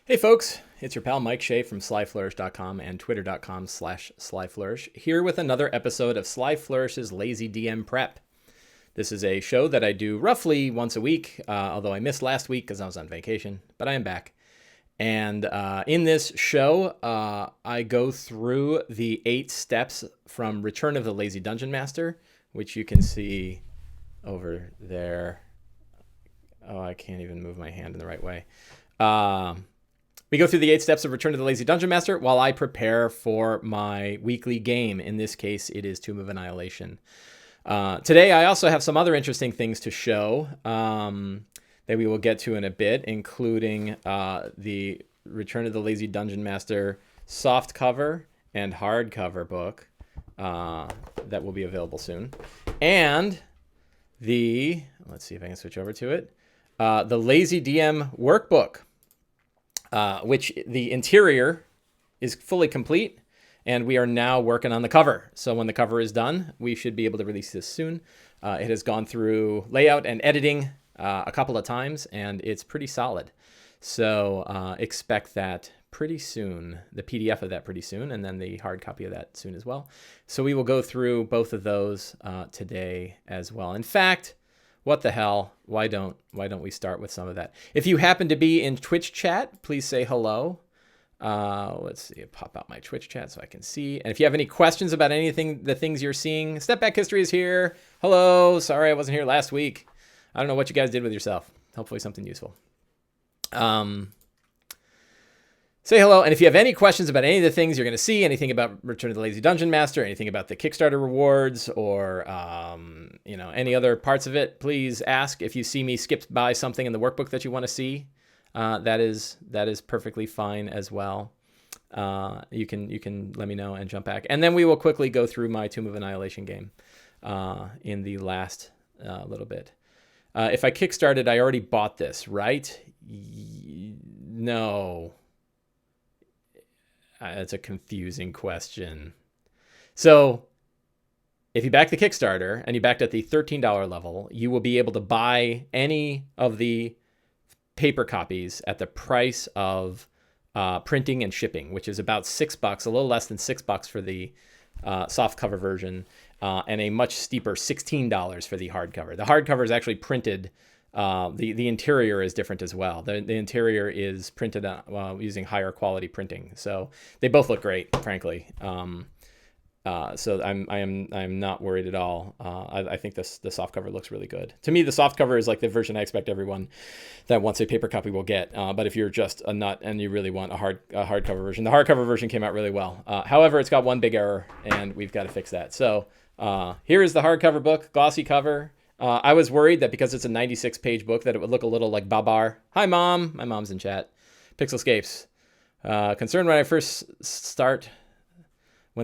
Hey folks, it's your pal Mike Shea from slyflourish.com and twitter.com/slyflourish here with another episode of Sly Flourish's Lazy DM Prep. This is a show that I do roughly once a week, although I missed last week because I was on vacation, but I am back. And in this show, I go through the 8 steps from Return of the Lazy Dungeon Master, which you can see over there. Oh, I can't even move my hand in the right way. We go through the 8 steps of Return to the Lazy Dungeon Master while I prepare for my weekly game. In this case, it is Tomb of Annihilation. Today, I also have some other interesting things to show that we will get to in a bit, including the Return to the Lazy Dungeon Master soft cover and hardcover book that will be available soon. And let's see if I can switch over to it, the Lazy DM Workbook. Which the interior is fully complete, and we are now working on the cover. So when the cover is done, we should be able to release this soon. It has gone through layout and editing a couple of times, and it's pretty solid. So expect that pretty soon, the PDF of that pretty soon, and then the hard copy of that soon as well. So we will go through both of those today as well. In fact, what the hell? Why don't we start with some of that? If you happen to be in Twitch chat, please say hello. Let's see, pop out my Twitch chat so I can see. And if you have any questions about anything, the things you're seeing, Step Back History is here. Hello, sorry I wasn't here last week. I don't know what you guys did with yourself. Hopefully something useful. Say hello, and if you have any questions about any of the things you're going to see, anything about Return of the Lazy Dungeon Master, anything about the Kickstarter rewards, or any other parts of it, please ask. If you see me skip by something in the workbook that you want to see, that is perfectly fine as well. You can let me know and jump back, and then we will quickly go through my Tomb of Annihilation game in the last little bit. If I kickstarted, I already bought this, right? No. That's a confusing question. So if you back the Kickstarter and you backed at the $13 level, you will be able to buy any of the paper copies at the price of printing and shipping, which is about $6, a little less than $6 for the soft cover version, and a much steeper $16 for the hardcover. The hardcover is actually printed. The interior is different as well. The interior is printed using higher quality printing, so they both look great, frankly. So I'm not worried at all. I think the softcover looks really good. To me, the softcover is like the version I expect everyone that wants a paper copy will get. But if you're just a nut and you really want a hardcover version, the hardcover version came out really well. However, it's got one big error, and we've got to fix that. So here is the hardcover book, glossy cover. I was worried that because it's a 96-page book that it would look a little like Babar. Hi, Mom. My mom's in chat. Pixelscapes. Concerned when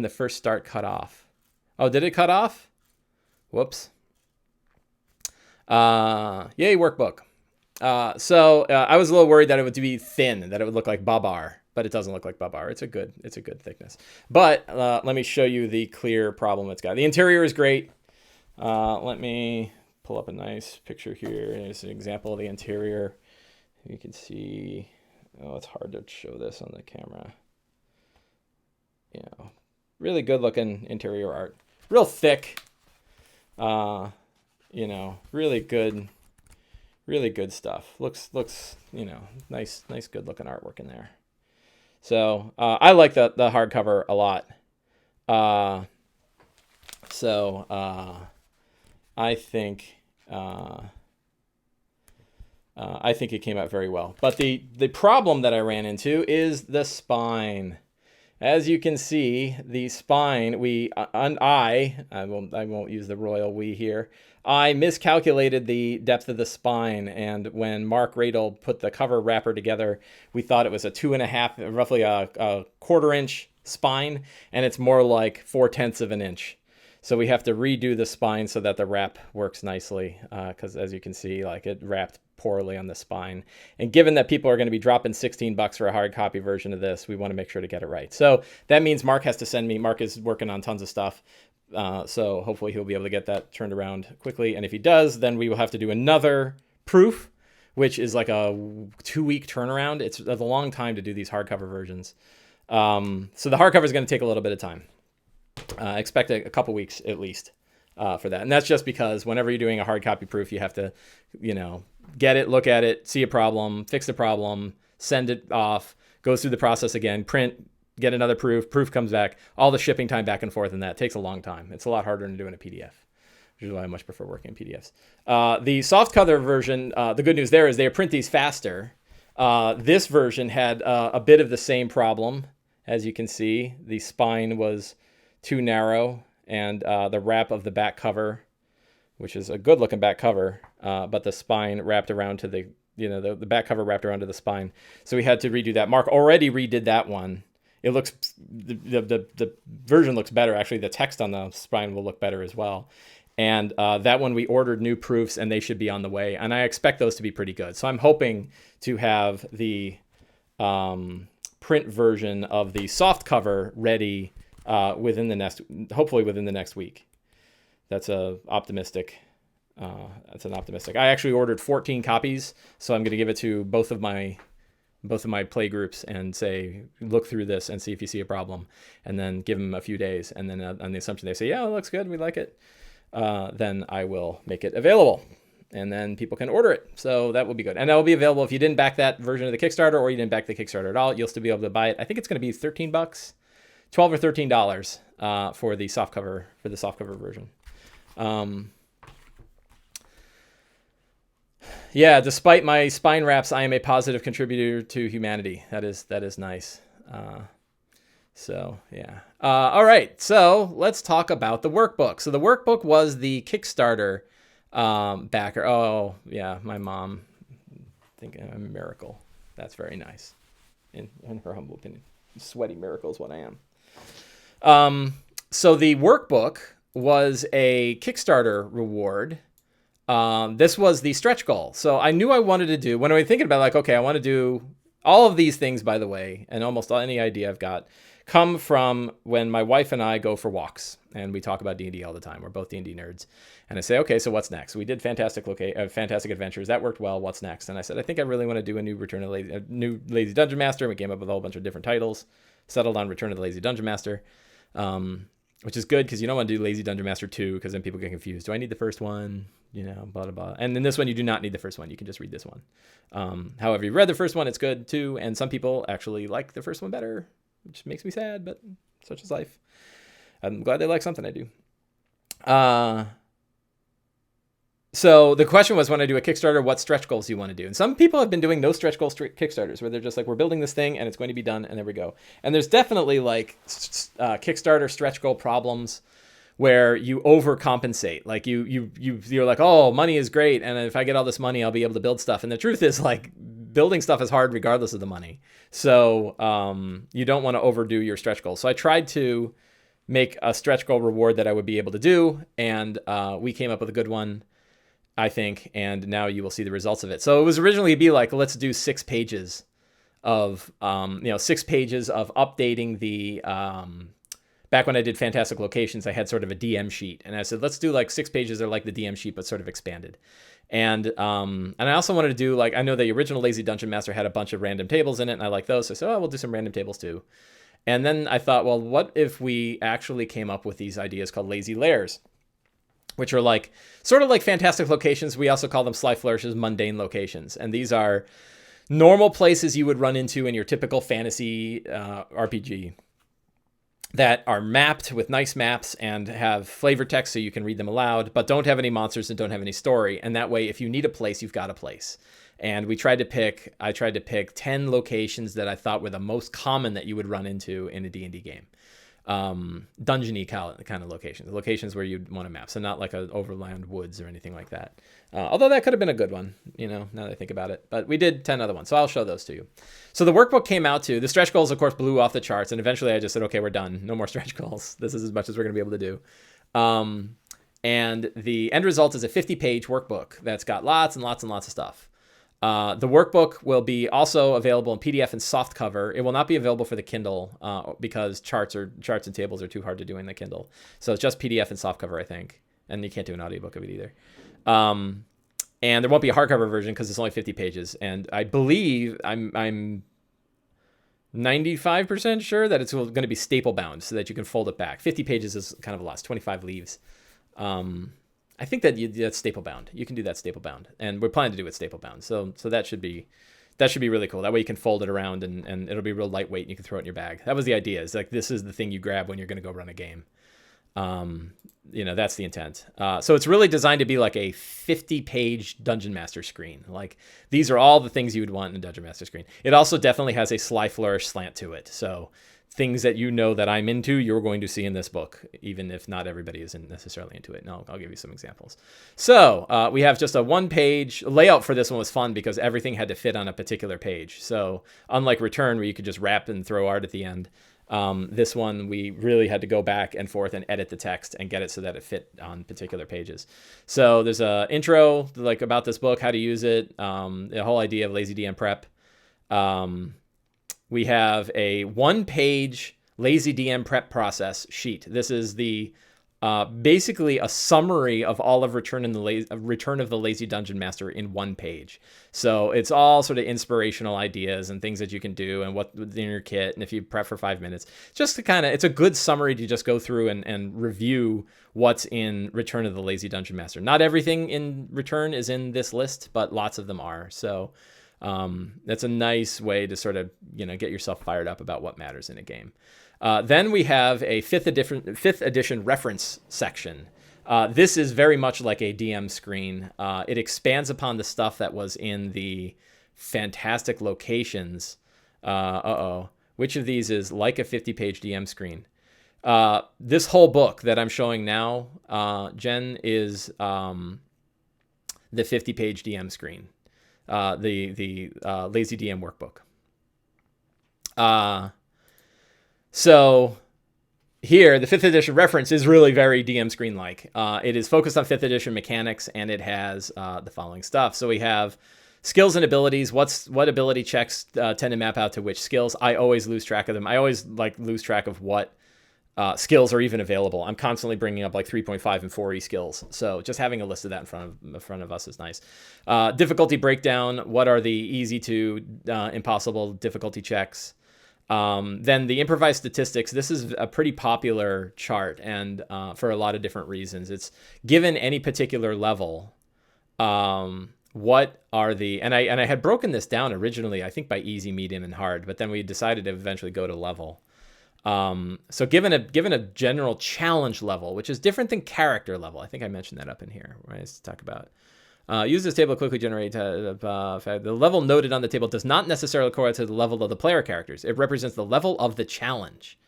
the first start cut off. Oh, did it cut off? Whoops. Yay, workbook. So I was a little worried that it would be thin, that it would look like Babar, but it doesn't look like Babar. It's a good thickness. But let me show you the clear problem it's got. The interior is great. Let me pull up a nice picture here. Here's an example of the interior. You can see, it's hard to show this on the camera. Really good looking interior art. Real thick. Really good stuff. Looks, nice good looking artwork in there. So, I like the hardcover a lot. I think it came out very well. But the problem that I ran into is the spine. As you can see, the spine, I won't use the royal we here. I miscalculated the depth of the spine, and when Mark Radel put the cover wrapper together, we thought it was a 2.5, roughly a quarter-inch spine, and it's more like 0.4 of an inch. So we have to redo the spine so that the wrap works nicely, because as you can see, it wrapped poorly on the spine. And given that people are going to be dropping $16 for a hard copy version of this, we want to make sure to get it right. So that means Mark has to send me. Mark is working on tons of stuff. So hopefully he'll be able to get that turned around quickly. And if he does, then we will have to do another proof, which is like a 2-week turnaround. It's a long time to do these hardcover versions. So the hardcover is going to take a little bit of time. Expect a couple weeks at least for that. And that's just because whenever you're doing a hard copy proof, you have to, get it, look at it, see a problem, fix the problem, send it off, go through the process again, print, get another proof comes back, all the shipping time back and forth, and that takes a long time. It's a lot harder than doing a PDF, which is why I much prefer working in PDFs. The softcover version, the good news there is they print these faster. This version had a bit of the same problem. As you can see, the spine was too narrow, and the wrap of the back cover, which is a good looking back cover, but the spine wrapped around to the back cover wrapped around to the spine. So we had to redo that. Mark already redid that one. It looks, the version looks better. Actually, the text on the spine will look better as well. And that one we ordered new proofs, and they should be on the way. And I expect those to be pretty good. So I'm hoping to have the print version of the soft cover ready hopefully within the next week. That's optimistic. That's an optimistic. I actually ordered 14 copies, so I'm going to give it to both of my play groups and say, look through this and see if you see a problem, and then give them a few days. And then on the assumption they say, yeah, it looks good, we like it, then I will make it available, and then people can order it. So that will be good. And that will be available if you didn't back that version of the Kickstarter, or you didn't back the Kickstarter at all. You'll still be able to buy it. I think it's going to be $13, $12 or $13 for the softcover version. Yeah, despite my spine wraps, I am a positive contributor to humanity. That is nice. So yeah. All right. So let's talk about the workbook. So the workbook was the Kickstarter backer. Oh yeah, my mom. Think I'm a miracle. That's very nice. In her humble opinion, sweaty miracle is what I am. So the workbook was a Kickstarter reward. This was the stretch goal. So I knew I wanted to do, when I was thinking about like, okay, I want to do all of these things, by the way, and almost any idea I've got come from when my wife and I go for walks, and we talk about D&D all the time. We're both D&D nerds. And I say, okay, so what's next? We did Fantastic Adventures. That worked well. What's next? And I said, I think I really want to do a new Lazy Dungeon Master. And we came up with a whole bunch of different titles, settled on Return of the Lazy Dungeon Master. Which is good because you don't want to do Lazy Dungeon Master 2 because then people get confused. Do I need the first one? Blah, blah, blah. And in this one, you do not need the first one. You can just read this one. However, you read the first one, it's good too. And some people actually like the first one better, which makes me sad, but such is life. I'm glad they like something I do. So the question was, when I do a Kickstarter, what stretch goals do you want to do? And some people have been doing no stretch goals Kickstarters, where they're just like, we're building this thing and it's going to be done, and there we go. And there's definitely like Kickstarter stretch goal problems where you overcompensate. Like you're like, oh, money is great, and if I get all this money, I'll be able to build stuff. And the truth is, like, building stuff is hard regardless of the money. So you don't want to overdo your stretch goals. So I tried to make a stretch goal reward that I would be able to do, and we came up with a good one, I think, and now you will see the results of it. So it was originally be like, let's do 6 pages of, 6 pages of updating the, back when I did Fantastic Locations, I had sort of a DM sheet, and I said, let's do like 6 pages that are like the DM sheet, but sort of expanded. And I also wanted to do, like, I know the original Lazy Dungeon Master had a bunch of random tables in it, and I like those. So I said, we'll do some random tables too. And then I thought, well, what if we actually came up with these ideas called Lazy Lairs, which are like sort of like Fantastic Locations. We also call them Sly Flourish's mundane locations. And these are normal places you would run into in your typical fantasy RPG that are mapped with nice maps and have flavor text so you can read them aloud, but don't have any monsters and don't have any story. And that way, if you need a place, you've got a place. And I tried to pick 10 locations that I thought were the most common that you would run into in a D&D game. Dungeony kind of locations where you'd want to map. So not like an overland woods or anything like that. Although that could have been a good one, now that I think about it. But we did 10 other ones, so I'll show those to you. So the workbook came out too. The stretch goals, of course, blew off the charts. And eventually I just said, okay, we're done. No more stretch goals. This is as much as we're going to be able to do. And the end result is a 50-page workbook that's got lots and lots and lots of stuff. The workbook will be also available in PDF and softcover. It will not be available for the Kindle because charts and tables are too hard to do in the Kindle. So it's just PDF and softcover, I think. And you can't do an audiobook of it either. And there won't be a hardcover version because it's only 50 pages. And I believe I'm 95% sure that it's going to be staple bound so that you can fold it back. 50 pages is kind of a lot. It's 25 leaves. I think that's staple bound. You can do that staple bound, and we're planning to do it staple bound. So that should be really cool. That way you can fold it around and it'll be real lightweight and you can throw it in your bag. That was the idea. It's like, this is the thing you grab when you're going to go run a game. That's the intent. So it's really designed to be like a 50-page Dungeon Master screen. Like, these are all the things you would want in a Dungeon Master screen. It also definitely has a Sly Flourish slant to it. So things that that I'm into, you're going to see in this book, even if not everybody isn't necessarily into it. And I'll give you some examples. So we have just a one-page layout. For this one was fun because everything had to fit on a particular page. So unlike Return, where you could just wrap and throw art at the end, this one, we really had to go back and forth and edit the text and get it so that it fit on particular pages. So there's a intro like about this book, how to use it, the whole idea of lazy DM prep. We have a one-page lazy DM prep process sheet. This is the basically a summary of all of Return of the Lazy Dungeon Master in one page. So it's all sort of inspirational ideas and things that you can do and what's in your kit. And if you prep for 5 minutes, just to it's a good summary to just go through and review what's in Return of the Lazy Dungeon Master. Not everything in Return is in this list, but lots of them are. So that's a nice way to sort of, get yourself fired up about what matters in a game. Then we have a fifth edition reference section. This is very much like a DM screen. It expands upon the stuff that was in the fantastic locations. Which of these is like a 50-page DM screen? This whole book that I'm showing now, Jen, is the 50-page DM screen. The Lazy DM workbook. So here, the 5th edition reference is really very DM screen-like. It is focused on 5th edition mechanics, and it has the following stuff. So we have skills and abilities. What ability checks tend to map out to which skills? I always lose track of them. I always lose track of what skills are even available. I'm constantly bringing up 3.5 and 4e skills. So just having a list of that in front of us is nice. Difficulty breakdown. What are the easy to impossible difficulty checks? Then the improvised statistics. This is a pretty popular chart, and for a lot of different reasons. It's given any particular level. What are the, and I had broken this down originally, I think by easy, medium, and hard, but then we decided to eventually go to level. So given a general challenge level, which is different than character level, I think I mentioned that up in here, right? Let's talk about. Use this table to quickly generate the level noted on the table does not necessarily correlate to the level of the player characters. It represents the level of the challenge,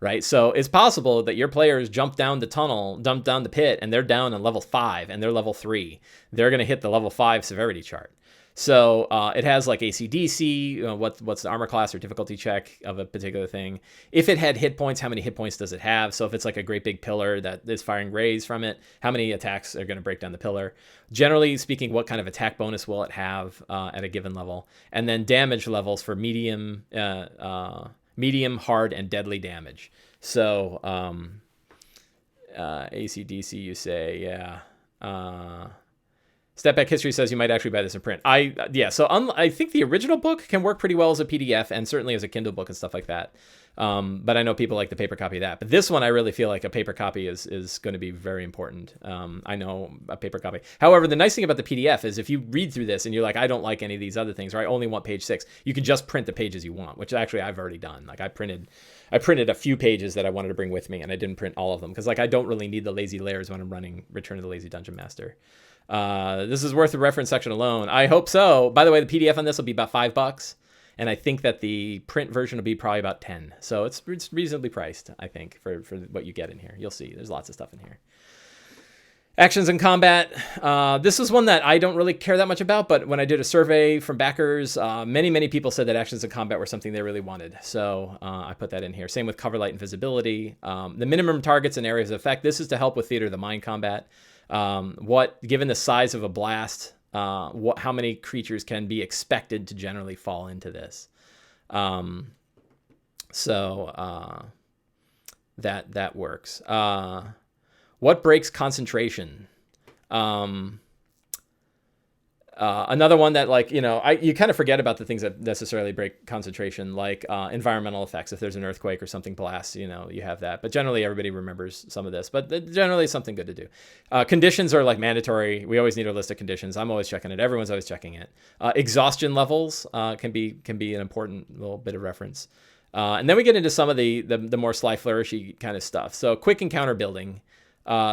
right? So it's possible that your players jump down the pit, and they're down on level 5 and they're level 3. They're going to hit the level 5 severity chart. So it has AC/DC, what's the armor class or difficulty check of a particular thing. If it had hit points, how many hit points does it have? So if it's a great big pillar that is firing rays from it, how many attacks are going to break down the pillar? Generally speaking, what kind of attack bonus will it have at a given level? And then damage levels for medium, hard, and deadly damage. So AC/DC, you say, yeah. Step Back History says you might actually buy this in print. So I think the original book can work pretty well as a PDF and certainly as a Kindle book and stuff like that. But I know people like the paper copy of that. But this one, I really feel like a paper copy is going to be very important. I know a paper copy. However, the nice thing about the PDF is if you read through this and you're like, I don't like any of these other things, or I only want page 6, you can just print the pages you want, which actually I've already done. I printed a few pages that I wanted to bring with me, and I didn't print all of them because I don't really need the lazy layers when I'm running Return of the Lazy Dungeon Master. This is worth the reference section alone. I hope so. By the way, the PDF on this will be about $5, and I think that the print version will be probably about 10. So it's reasonably priced, I think, for what you get in here. You'll see. There's lots of stuff in here. Actions and combat. This is one that I don't really care that much about, but when I did a survey from backers, many people said that actions and combat were something they really wanted. So I put that in here. Same with cover light and visibility. The minimum targets and areas of effect. This is to help with theater of the mind combat. Given the size of a blast, how many creatures can be expected to generally fall into this? That works. What breaks concentration? Another one that, like, you kind of forget about the things that necessarily break concentration, like environmental effects. If there's an earthquake or something blasts, you have that. But generally, everybody remembers some of this. But generally, it's something good to do. Conditions are like mandatory. We always need a list of conditions. I'm always checking it. Everyone's always checking it. Exhaustion levels can be an important little bit of reference. And then we get into some of the more sly flourishy kind of stuff. So quick encounter building.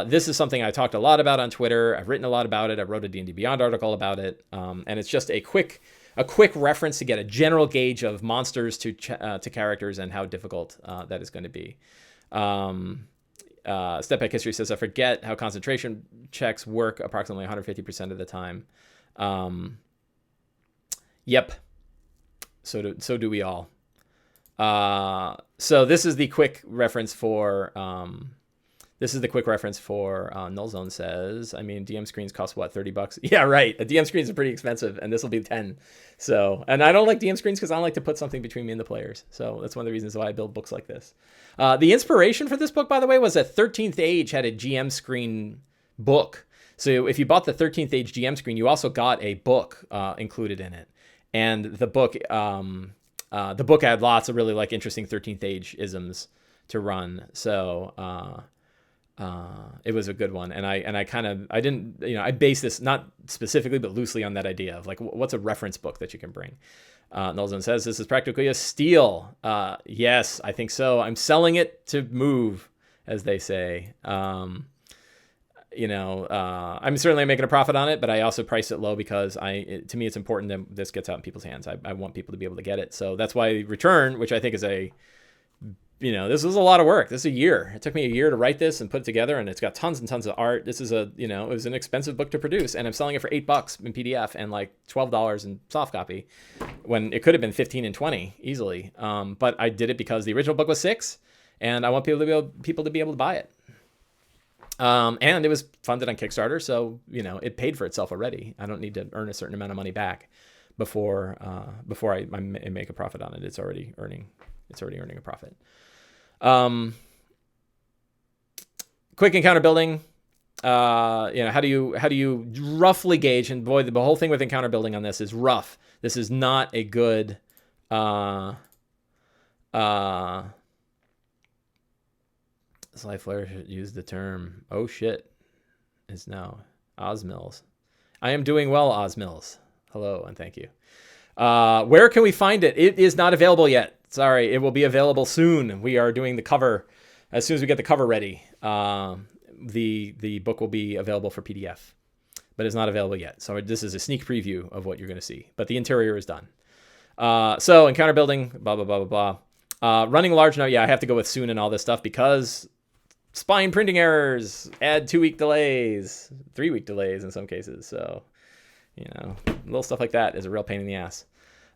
This is something I talked a lot about on Twitter. I've written a lot about it. I wrote a D&D Beyond article about it. And it's just a quick reference to get a general gauge of monsters to characters and how difficult that is going to be. Step Back History says, I forget how concentration checks work approximately 150% of the time. Yep. So do we all. So this is the quick reference for... Nullzone says, I mean, DM screens cost what, $30? Yeah, right. A DM screens are pretty expensive, and this will be 10. So, and I don't like DM screens because I don't like to put something between me and the players. So that's one of the reasons why I build books like this. The inspiration for this book, by the way, was that 13th Age had a GM screen book. So if you bought the 13th Age GM screen, you also got a book included in it. And the book had lots of really like interesting 13th Age isms to run. So, it was a good one. And I based this not specifically, but loosely on that idea of like, what's a reference book that you can bring? Nullzone says, this is practically a steal. Yes, I think so. I'm selling it to move, as they say. I'm certainly making a profit on it, but I also price it low because to me, it's important that this gets out in people's hands. I want people to be able to get it. So that's why Return, which I think is this was a lot of work. This is a year. It took me a year to write this and put it together, and it's got tons and tons of art. This is it was an expensive book to produce, and I'm selling it for $8 in PDF and like $12 in soft copy, when it could have been 15 and 20 easily. But I did it because the original book was $6, and I want people to be able to buy it. And it was funded on Kickstarter, so it paid for itself already. I don't need to earn a certain amount of money back before I make a profit on it. It's already earning a profit. Quick encounter building. How do you roughly gauge? And boy, the whole thing with encounter building on this is rough. This is not a good. Sly Flare should use the term. Oh shit, is now Osmills. I am doing well, Osmills. Hello and thank you. Where can we find it? It is not available yet. Sorry, it will be available soon. We are doing the cover. As soon as we get the cover ready, the book will be available for PDF, but it's not available yet. So this is a sneak preview of what you're going to see, but the interior is done. So encounter building, blah, blah, blah, blah, blah. Running large note. Yeah, I have to go with soon and all this stuff because spine printing errors, add 2-week delays, 3-week delays in some cases. So, little stuff like that is a real pain in the ass.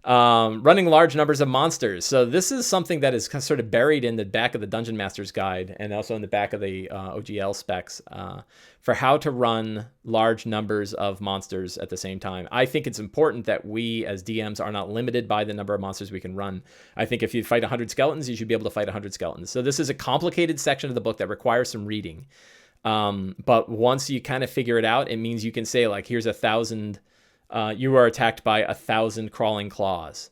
Running large numbers of monsters. So this is something that is sort of buried in the back of the Dungeon Master's Guide and also in the back of the OGL specs for how to run large numbers of monsters at the same time. I think it's important that we as DMs are not limited by the number of monsters we can run. I think if you fight 100 skeletons, you should be able to fight 100 skeletons. So this is a complicated section of the book that requires some reading. But once you kind of figure it out, it means you can say like, here's 1,000... you are attacked by 1,000 crawling claws,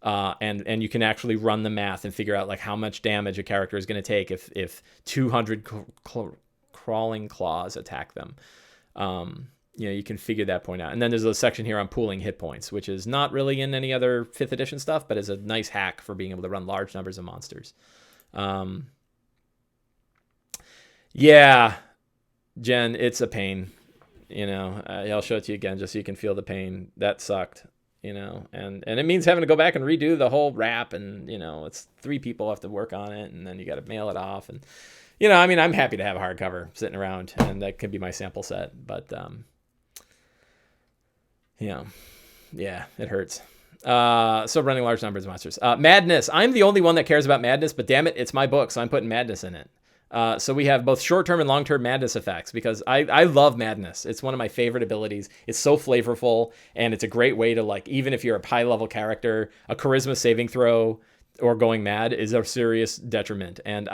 and you can actually run the math and figure out like how much damage a character is going to take if 200 crawling claws attack them. You can figure that point out. And then there's a section here on pooling hit points, which is not really in any other 5th edition stuff, but is a nice hack for being able to run large numbers of monsters. Yeah, Jen, it's a pain. I'll show it to you again just so you can feel the pain. That sucked, and it means having to go back and redo the whole wrap, and it's 3 people have to work on it, and then you got to mail it off, and I'm happy to have a hardcover sitting around, and that can be my sample set, but yeah, it hurts. So running large numbers of monsters. Madness. I'm the only one that cares about madness, but damn it, it's my book, so I'm putting madness in it. So we have both short-term and long-term madness effects because I love madness. It's one of my favorite abilities. It's so flavorful, and it's a great way to, like, even if you're a high-level character, a charisma saving throw or going mad is a serious detriment. And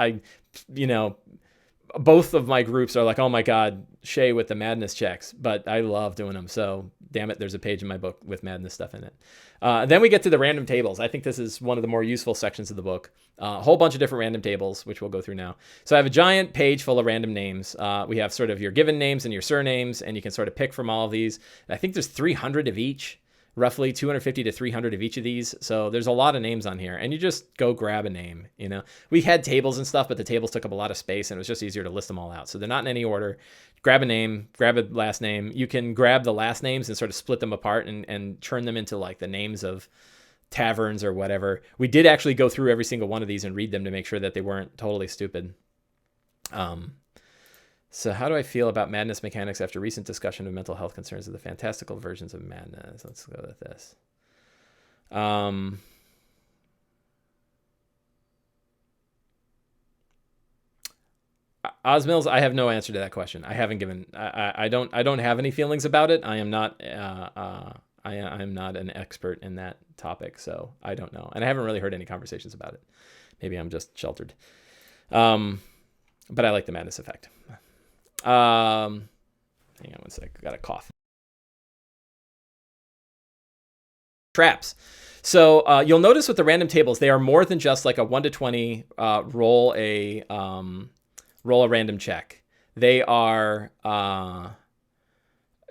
both of my groups are like, oh my God, Shay with the madness checks, but I love doing them. So damn it, there's a page in my book with madness stuff in it. Then we get to the random tables. I think this is one of the more useful sections of the book. A whole bunch of different random tables, which we'll go through now. So I have a giant page full of random names. We have sort of your given names and your surnames, and you can sort of pick from all of these. I think there's 300 of each. Roughly 250 to 300 of each of these. So there's a lot of names on here, and you just go grab a name. We had tables and stuff, but the tables took up a lot of space, and it was just easier to list them all out. So they're not in any order. Grab a name, grab a last name. You can grab the last names and sort of split them apart and turn them into like the names of taverns or whatever. We did actually go through every single one of these and read them to make sure that they weren't totally stupid. So how do I feel about madness mechanics after recent discussion of mental health concerns of the fantastical versions of madness? Let's go with this. Osmills, I have no answer to that question. I haven't given. I don't have any feelings about it. I am not. I am not an expert in that topic, so I don't know, and I haven't really heard any conversations about it. Maybe I'm just sheltered. But I like the madness effect. Hang on one sec. I got a cough. Traps. So you'll notice with the random tables, they are more than just like a 1 to 20 roll a random check. They are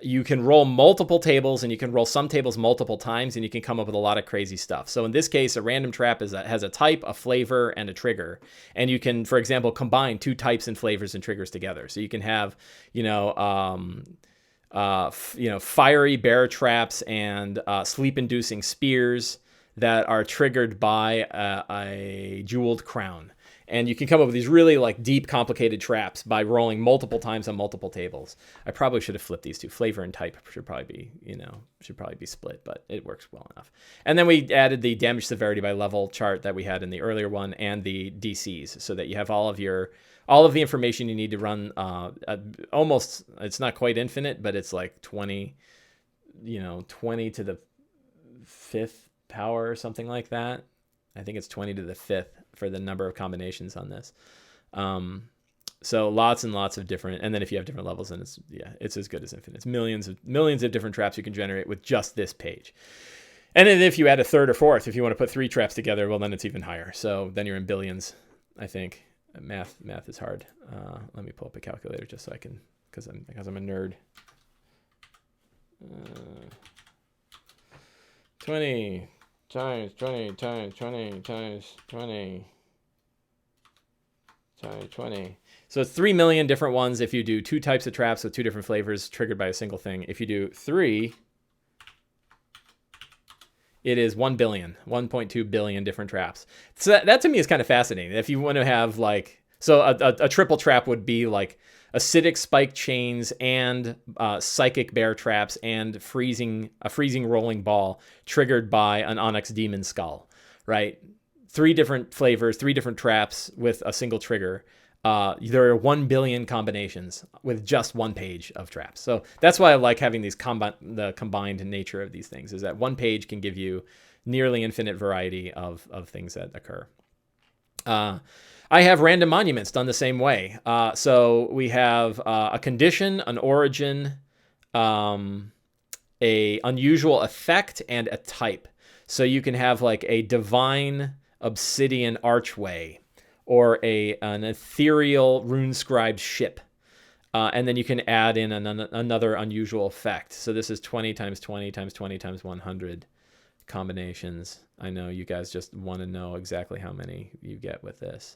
you can roll multiple tables, and you can roll some tables multiple times, and you can come up with a lot of crazy stuff. So in this case, a random trap has a type, a flavor, and a trigger. And you can, for example, combine two types and flavors and triggers together. So you can have, fiery bear traps and sleep-inducing spears that are triggered by a jeweled crown. And you can come up with these really like deep, complicated traps by rolling multiple times on multiple tables. I probably should have flipped these two. Flavor and type should probably be split, but it works well enough. And then we added the damage severity by level chart that we had in the earlier one, and the DCs, so that you have all of the information you need to run. Almost, it's not quite infinite, but it's like 20 to the 5th power or something like that. I think it's 20 to the 5th for the number of combinations on this. So lots and lots of different, and then if you have different levels, then it's as good as infinite. It's millions of different traps you can generate with just this page. And then if you add a third or fourth, if you want to put 3 traps together, well, then it's even higher. So then you're in billions, I think. Math is hard. Let me pull up a calculator just so I can, because I'm a nerd. 20 times 20 times 20 times 20 times 20. So it's 3 million different ones if you do 2 types of traps with 2 different flavors triggered by a single thing. If you do 3, it is 1 billion, 1.2 billion different traps. So that to me is kind of fascinating. If you want to have a triple trap would be like acidic spike chains and psychic bear traps and a freezing rolling ball triggered by an onyx demon skull, right? 3 different flavors, 3 different traps with a single trigger. There are 1 billion combinations with just one page of traps. So that's why I like having these the combined nature of these things, is that one page can give you nearly infinite variety of things that occur. I have random monuments done the same way. So we have a condition, an origin, a unusual effect, and a type. So you can have like a divine obsidian archway, or an ethereal rune-scribed ship. And then you can add in another unusual effect. So this is 20 times 20 times 20 times 100 combinations. I know you guys just want to know exactly how many you get with this.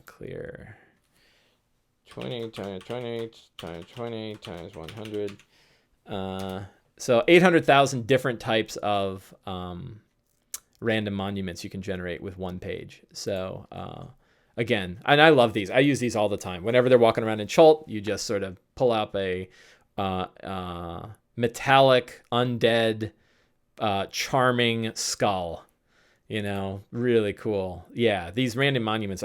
Clear. 20 times 20 times 20 times 100. So 800,000 different types of random monuments you can generate with one page. So again, and I love these. I use these all the time. Whenever they're walking around in Chult, you just sort of pull out a metallic, undead, charming skull. Really cool. Yeah, these random monuments,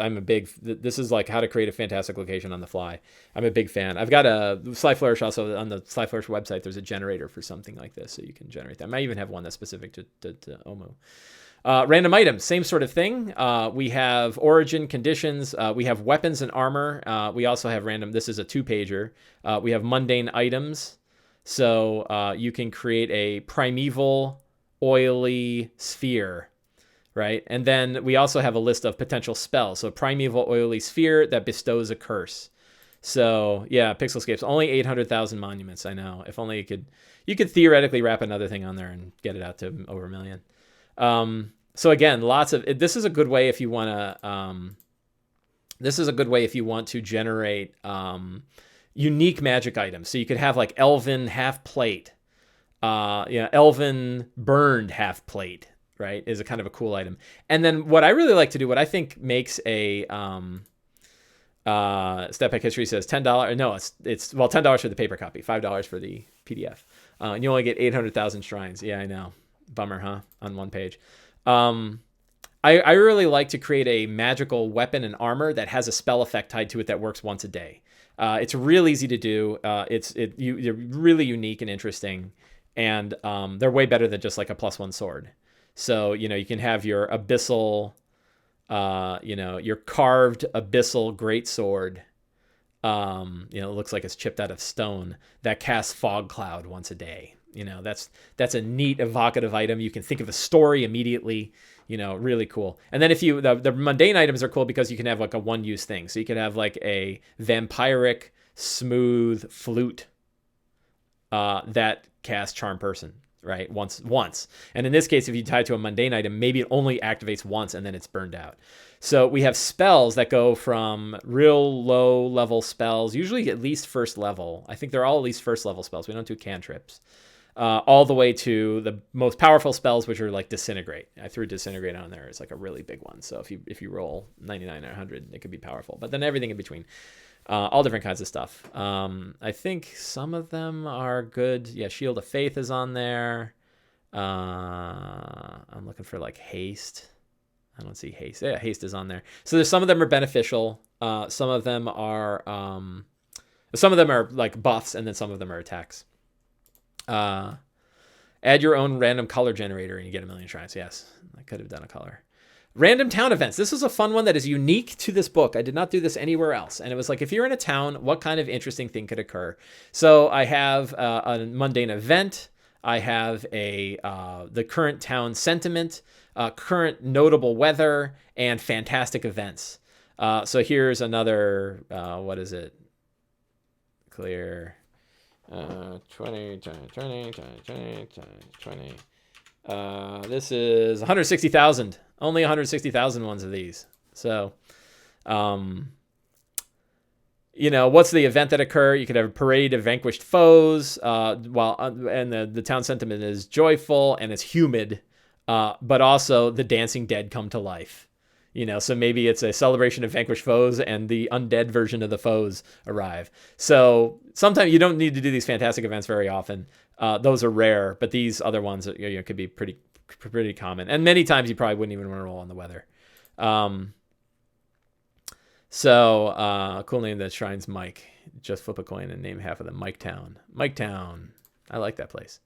this is like how to create a fantastic location on the fly. I'm a big fan. I've got a Sly Flourish also. On the Sly Flourish website, there's a generator for something like this, so you can generate that. I might even have one that's specific to Omu. Random items, same sort of thing. We have origin conditions. We have weapons and armor. We also have random. This is a 2-pager. We have mundane items. So you can create a primeval oily sphere, right? And then we also have a list of potential spells. So primeval oily sphere that bestows a curse. So yeah, Pixelscape's only 800,000 monuments. I know. If only you could theoretically wrap another thing on there and get it out to over 1 million. So again, this is a good way if you want to generate unique magic items. So you could have like elven half plate, elven burned half plate, right? Is a kind of a cool item. And then what I really like to do, what I think makes a Step Back History says $10. No, it's $10 for the paper copy, $5 for the PDF. And you only get 800,000 shrines. Yeah, I know. Bummer, huh? On one page. I really like to create a magical weapon and armor that has a spell effect tied to it that works once a day. It's real easy to do. They're really unique and interesting, and they're way better than just like a +1 sword. So you can have your abyssal, your carved abyssal greatsword. It looks like it's chipped out of stone that casts fog cloud once a day. That's a neat evocative item. You can think of a story immediately, really cool. And then if the mundane items are cool because you can have like a one-use thing. So you can have like a vampiric smooth flute that casts Charm Person, right? Once. And in this case, if you tie it to a mundane item, maybe it only activates once and then it's burned out. So we have spells that go from real low level spells, usually at least first level. I think they're all at least first level spells. We don't do cantrips. All the way to the most powerful spells, which are like Disintegrate. I threw Disintegrate on there. It's like a really big one. So if you roll 99 or 100, it could be powerful. But then everything in between, all different kinds of stuff. I think some of them are good. Yeah, Shield of Faith is on there. I'm looking for like Haste. I don't see Haste. Yeah, Haste is on there. So there's some of them are beneficial. Some of them are like buffs, and then some of them are attacks. Add your own random color generator and you get 1 million shrines. Yes, I could have done a color. Random town events. This is a fun one that is unique to this book. I did not do this anywhere else. And it was like, if you're in a town, what kind of interesting thing could occur? So I have a mundane event. I have the current town sentiment, current notable weather, and fantastic events. So here's another, what is it? Clear. 20. This is 160,000. Only 160,000 ones of these. So, what's the event that occur? You could have a parade of vanquished foes, and the town sentiment is joyful and it's humid, but also the dancing dead come to life. So maybe it's a celebration of vanquished foes and the undead version of the foes arrive. So sometimes you don't need to do these fantastic events very often. Those are rare, but these other ones could be pretty common. And many times you probably wouldn't even want to roll on the weather. Cool name that shrine's Mike. Just flip a coin and name half of them. Mike Town. I like that place.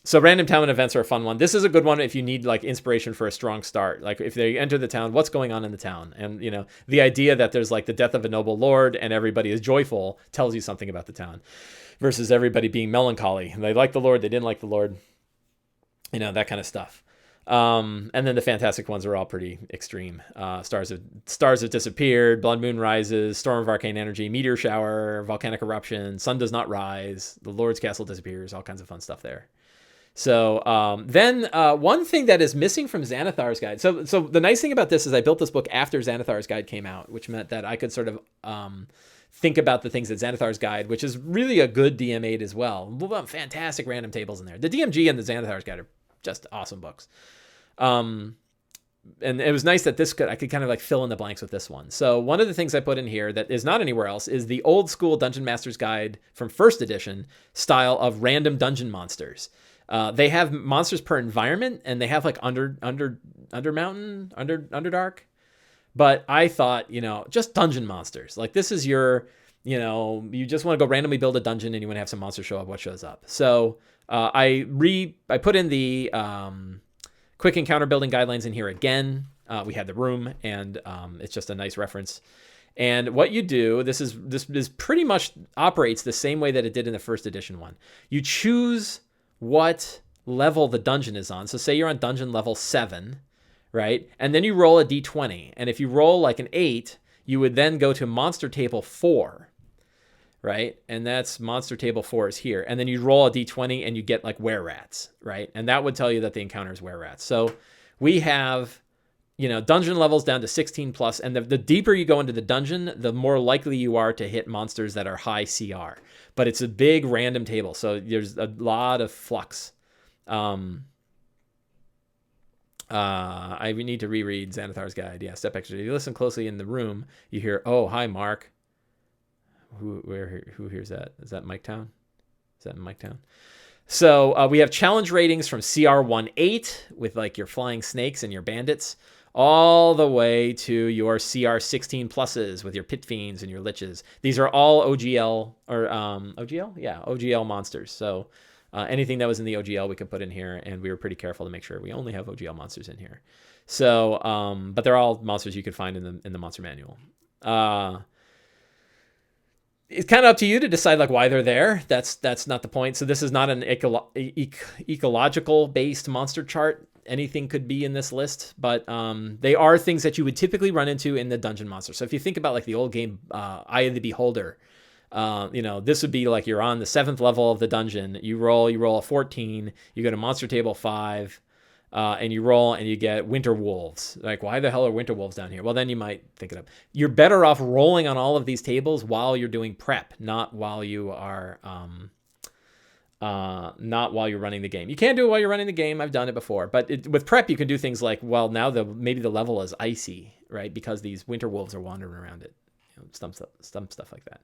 So random town events are a fun one. This is a good one if you need like inspiration for a strong start. Like if they enter the town, what's going on in the town? And the idea that there's like the death of a noble lord and everybody is joyful tells you something about the town, versus everybody being melancholy. They like the lord, they didn't like the lord, that kind of stuff. And then the fantastic ones are all pretty extreme. Stars have disappeared, blood moon rises, storm of arcane energy, meteor shower, volcanic eruption, sun does not rise, the lord's castle disappears, all kinds of fun stuff there. So then one thing that is missing from Xanathar's Guide. So the nice thing about this is I built this book after Xanathar's Guide came out, which meant that I could sort of think about the things that Xanathar's Guide, which is really a good DM8 as well. Fantastic random tables in there. The DMG and the Xanathar's Guide are just awesome books. And it was nice that I could kind of like fill in the blanks with this one. So one of the things I put in here that is not anywhere else is the old school Dungeon Master's Guide from first edition style of random dungeon monsters. They have monsters per environment, and they have like Underdark. But I thought, just dungeon monsters. Like this is your, you just want to go randomly build a dungeon and you want to have some monsters show up. What shows up? So I put in the Quick encounter building guidelines in here again. We had the room, and it's just a nice reference. And what you do, this is pretty much operates the same way that it did in the first edition one. You choose what level the dungeon is on. So say you're on dungeon level 7, right? And then you roll a d20. And if you roll like an 8, you would then go to monster table 4, right? And that's monster table 4 is here. And then you roll a d20 and you get like were-rats, right? And that would tell you that the encounter is were-rats. So we have, dungeon levels down to 16 plus. And the deeper you go into the dungeon, the more likely you are to hit monsters that are high CR. But it's a big random table. So there's a lot of flux. I need to reread Xanathar's guide. Yeah, step extra. You listen closely in the room, you hear, "Oh, hi, Mark." Who hears that? Is that Mike Town? Is that Mike Town? So we have challenge ratings from CR18 with like your flying snakes and your bandits, all the way to your CR16 pluses with your pit fiends and your liches. These are all OGL or OGL? Yeah, OGL monsters. So anything that was in the OGL we could put in here, and we were pretty careful to make sure we only have OGL monsters in here. So, but they're all monsters you could find in the monster manual. It's kind of up to you to decide like why they're there. That's not the point. So this is not an ecological based monster chart. Anything could be in this list, but they are things that you would typically run into in the dungeon monster. So if you think about like the old game Eye of the Beholder, this would be like you're on the 7th level of the dungeon. You roll a 14. You go to monster table 5. And you roll and you get winter wolves. Like, why the hell are winter wolves down here? Well, then you might think it up. You're better off rolling on all of these tables while you're doing prep, not while you are, not while you're running the game. You can do it while you're running the game. I've done it before, but with prep, you can do things like, well, now maybe the level is icy, right? Because these winter wolves are wandering around it, some stuff like that.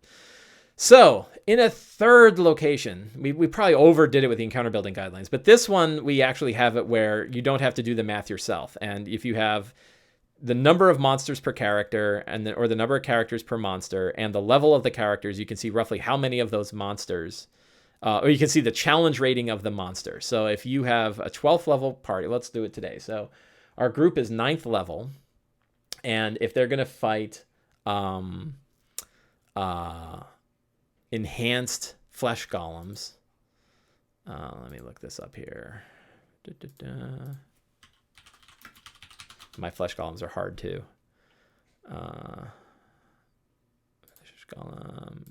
So in a third location, we probably overdid it with the encounter building guidelines, but this one, we actually have it where you don't have to do the math yourself. And if you have the number of monsters per character or the number of characters per monster and the level of the characters, you can see roughly how many of those monsters, or you can see the challenge rating of the monster. So if you have a 12th level party, let's do it today. So our group is 9th level. And if they're going to fight, enhanced flesh golems. Let me look this up here. My flesh golems are hard too.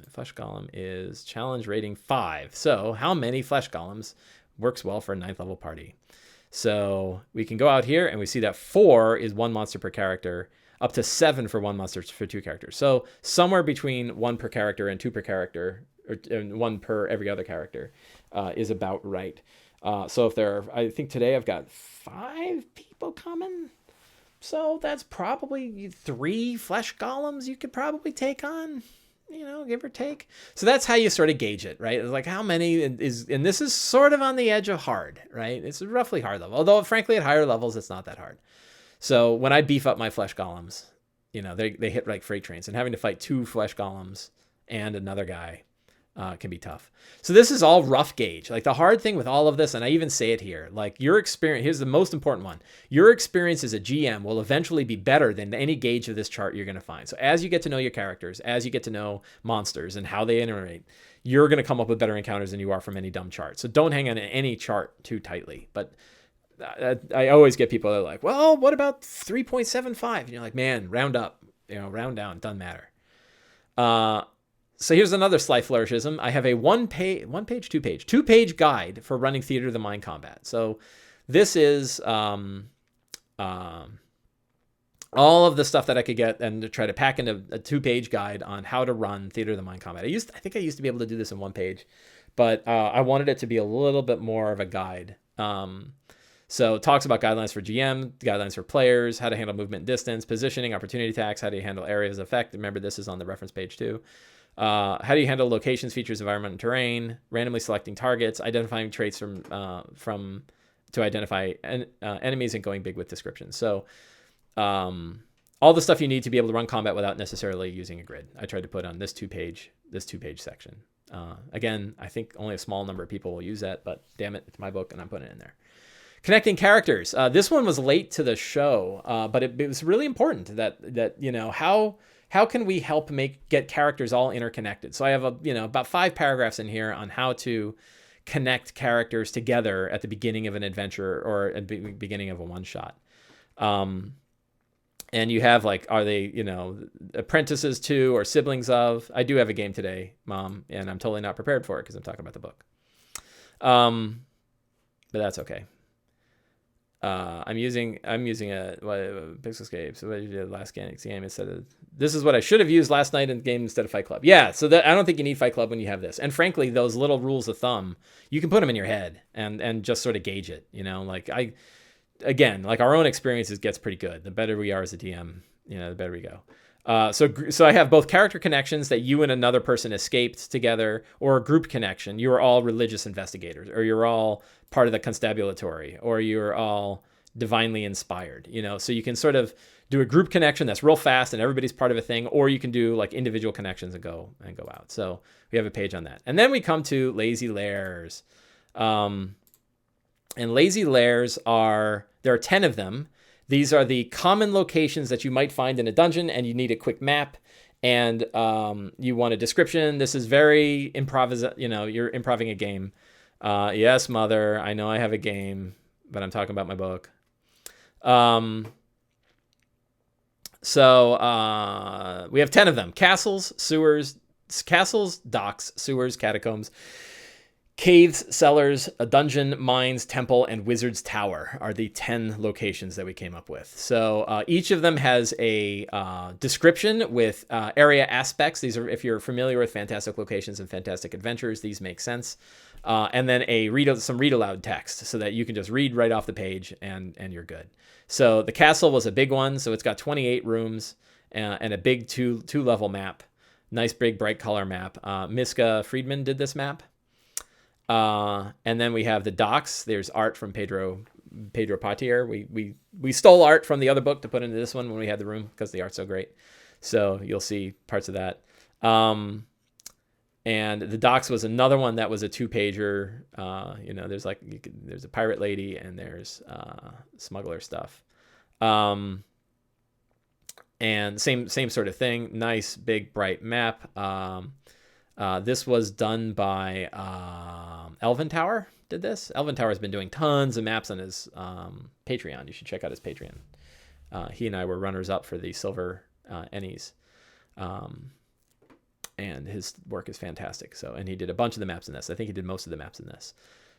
Flesh golem is challenge rating 5. So how many flesh golems works well for a 9th level party? So we can go out here and we see that 4 is 1 monster per character, up to 7 for 1 monster for 2 characters. So somewhere between 1 per character and 2 per character, or 1 per every other character, is about right. So if I think today I've got 5 people coming. So that's probably 3 flesh golems you could probably take on, give or take. So that's how you sort of gauge it, right? It's like how many is, and this is sort of on the edge of hard, right? It's roughly hard level. Although frankly, at higher levels, it's not that hard. So when I beef up my flesh golems, they hit like freight trains, and having to fight 2 flesh golems and another guy can be tough. So this is all rough gauge. Like the hard thing with all of this, and I even say it here, like your experience, here's the most important one. Your experience as a GM will eventually be better than any gauge of this chart you're going to find. So as you get to know your characters, as you get to know monsters and how they interact, you're going to come up with better encounters than you are from any dumb chart. So don't hang on to any chart too tightly. But I always get people that are like, well, what about 3.75? And you're like, man, round up, round down, doesn't matter. So here's another Sly Flourishism. I have a two-page guide for running Theater of the Mind combat. So this is all of the stuff that I could get and to try to pack into a 2-page guide on how to run Theater of the Mind combat. I think I used to be able to do this in 1 page, but I wanted it to be a little bit more of a guide. So it talks about guidelines for GM, guidelines for players, how to handle movement and distance, positioning, opportunity attacks, how do you handle areas of effect. Remember, this is on the reference page too. How do you handle locations, features, environment, and terrain, randomly selecting targets, identifying traits to identify enemies, and going big with descriptions. So all the stuff you need to be able to run combat without necessarily using a grid. I tried to put on this two-page section. Again, I think only a small number of people will use that, but damn it, it's my book and I'm putting it in there. Connecting characters. This one was late to the show, but it was really important that how can we help get characters all interconnected? So I have about 5 paragraphs in here on how to connect characters together at the beginning of an adventure or at the beginning of a one-shot. And you have are they, apprentices to or siblings of? I do have a game today, Mom, and I'm totally not prepared for it because I'm talking about the book. But that's okay. I'm using Pixelscape. So what did you do last game instead of this is what I should have used last night in the game instead of Fight Club. Yeah, so that I don't think you need Fight Club when you have this. And frankly, those little rules of thumb, you can put them in your head and just sort of gauge it. Our own experiences gets pretty good. The better we are as a DM, the better we go. So I have both character connections that you and another person escaped together, or a group connection. You are all religious investigators, or you're all part of the constabulary, or you're all divinely inspired. So you can sort of do a group connection that's real fast and everybody's part of a thing, or you can do individual connections and go out. So we have a page on that, and then we come to lazy lairs. And lazy lairs there are 10 of them. These are the common locations that you might find in a dungeon, and you need a quick map, and you want a description. This is very you're improvising a game. Yes, Mother, I know I have a game, but I'm talking about my book. So we have 10 of them. Castles, docks, sewers, catacombs, caves, cellars, a dungeon, mines, temple, and wizard's tower are the 10 locations that we came up with. So each of them has a description with area aspects. These are, if you're familiar with Fantastic Locations and Fantastic Adventures, these make sense. And then some read aloud text so that you can just read right off the page and you're good. So the castle was a big one. So it's got 28 rooms and a big two level map. Nice big bright color map. Miska Friedman did this map. And then we have the docks. There's art from Pedro Patier. We stole art from the other book to put into this one when we had the room because the art's so great. So you'll see parts of that. And the docks was another one that was a 2-pager. There's a pirate lady and there's smuggler stuff. And same sort of thing. Nice big bright map. This was done by Elvin Tower. Did this? Elvin Tower has been doing tons of maps on his Patreon. You should check out his Patreon. He and I were runners up for the silver Ennies. And his work is fantastic. And he did a bunch of the maps in this. I think he did most of the maps in this.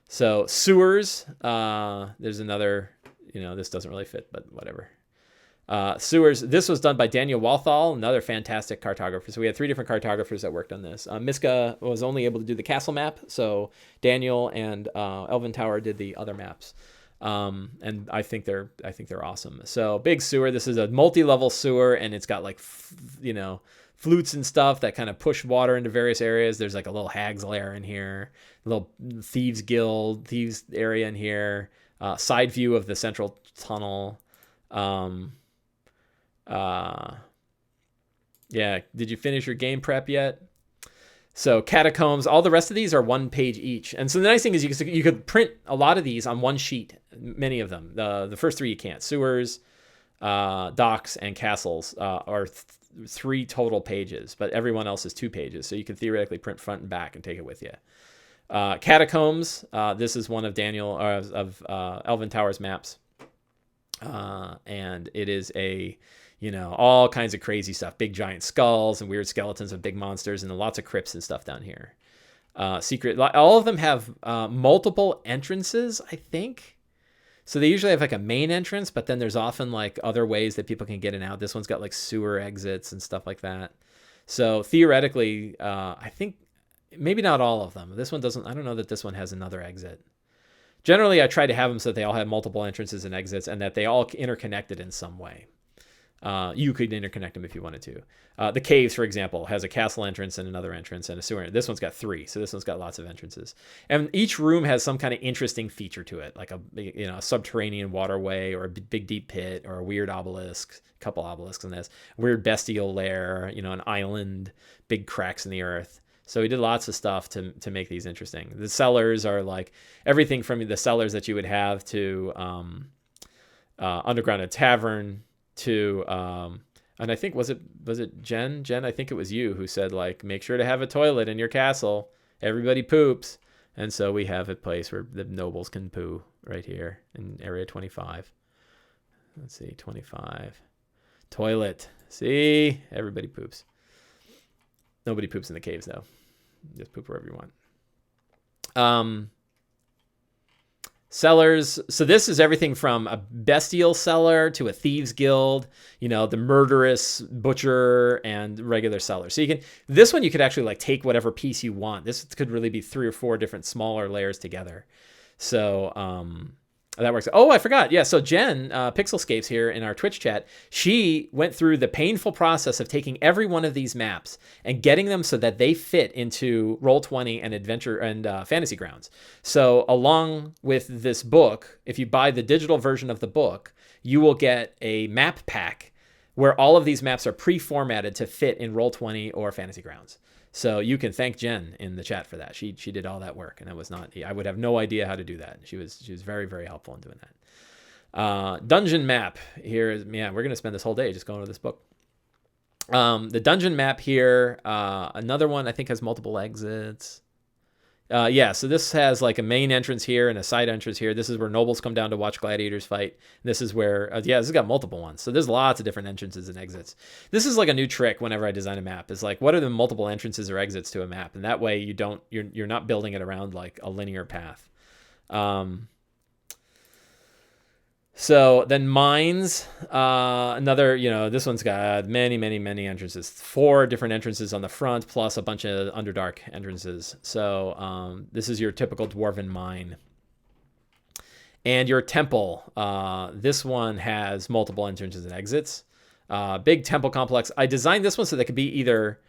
So sewers, there's another, this doesn't really fit, but whatever. Sewers, this was done by Daniel Walthall, another fantastic cartographer. So we had 3 different cartographers that worked on this. Miska was only able to do the castle map, so Daniel and Elvin Tower did the other maps. And I think they're awesome. So big sewer. This is a multi-level sewer, and it's got flutes and stuff that kind of push water into various areas. There's a little hag's lair in here, a little thieves area in here, side view of the central tunnel. Did you finish your game prep yet? So catacombs, all the rest of these are 1 page each. And so the nice thing is you could print a lot of these on one sheet, many of them. The first 3 you can't. Sewers, docks, and castles are 3 total pages, but everyone else is 2 pages. So you can theoretically print front and back and take it with you. Catacombs, this is one of Elvin Tower's maps. And it is all kinds of crazy stuff, big giant skulls and weird skeletons of big monsters, and lots of crypts and stuff down here. All of them have multiple entrances, I think. So they usually have a main entrance, but then there's often other ways that people can get in and out. This one's got sewer exits and stuff like that. So theoretically, I think maybe not all of them. This one doesn't. I don't know that this one has another exit. Generally, I try to have them so that they all have multiple entrances and exits, and that they all interconnected in some way. You could interconnect them if you wanted to. The caves, for example, has a castle entrance and another entrance and a sewer. This one's got 3, so this one's got lots of entrances. And each room has some kind of interesting feature to it, like a subterranean waterway, or a big deep pit, or a weird obelisk, a couple obelisks in this, weird bestial lair, an island, big cracks in the earth. So we did lots of stuff to make these interesting. The cellars are like everything from the cellars that you would have to Underground Tavern to and I think was it Jen? I think it was you who said like make sure to have a toilet in your castle. Everybody poops. And so we have a place where the nobles can poo right here in area 25. Let's see, 25. Toilet. See? Everybody poops. Nobody poops in the caves, though. Just poop wherever you want. Cellars. So this is everything from a bestial cellar to a thieves guild, the murderous butcher and regular cellar. So this one you could actually like take whatever piece you want. This could really be 3 or 4 different smaller layers together. So, that works. Oh, I forgot. Yeah. So Jen, Pixelscapes here in our Twitch chat, she went through the painful process of taking every one of these maps and getting them so that they fit into Roll20 and Adventure and Fantasy Grounds. So along with this book, if you buy the digital version of the book, you will get a map pack where all of these maps are pre-formatted to fit in Roll20 or Fantasy Grounds. So you can thank Jen in the chat for that. She did all that work, and it was not. I would have no idea how to do that. She was very, very helpful in doing that. Dungeon map here is we're gonna spend this whole day just going over this book. The dungeon map here, another one I think has multiple exits. So this has like a main entrance here and a side entrance here. This is where nobles come down to watch gladiators fight. This is where, this has got multiple ones. So there's lots of different entrances and exits. This is like a new trick whenever I design a map is like, what are the multiple entrances or exits to a map? And that way you're not building it around like a linear path. So then mines, another, this one's got many, many, many entrances, 4 different entrances on the front, plus a bunch of Underdark entrances. So this is your typical dwarven mine. And your temple, this one has multiple entrances and exits. Big temple complex. I designed this one so that could be either...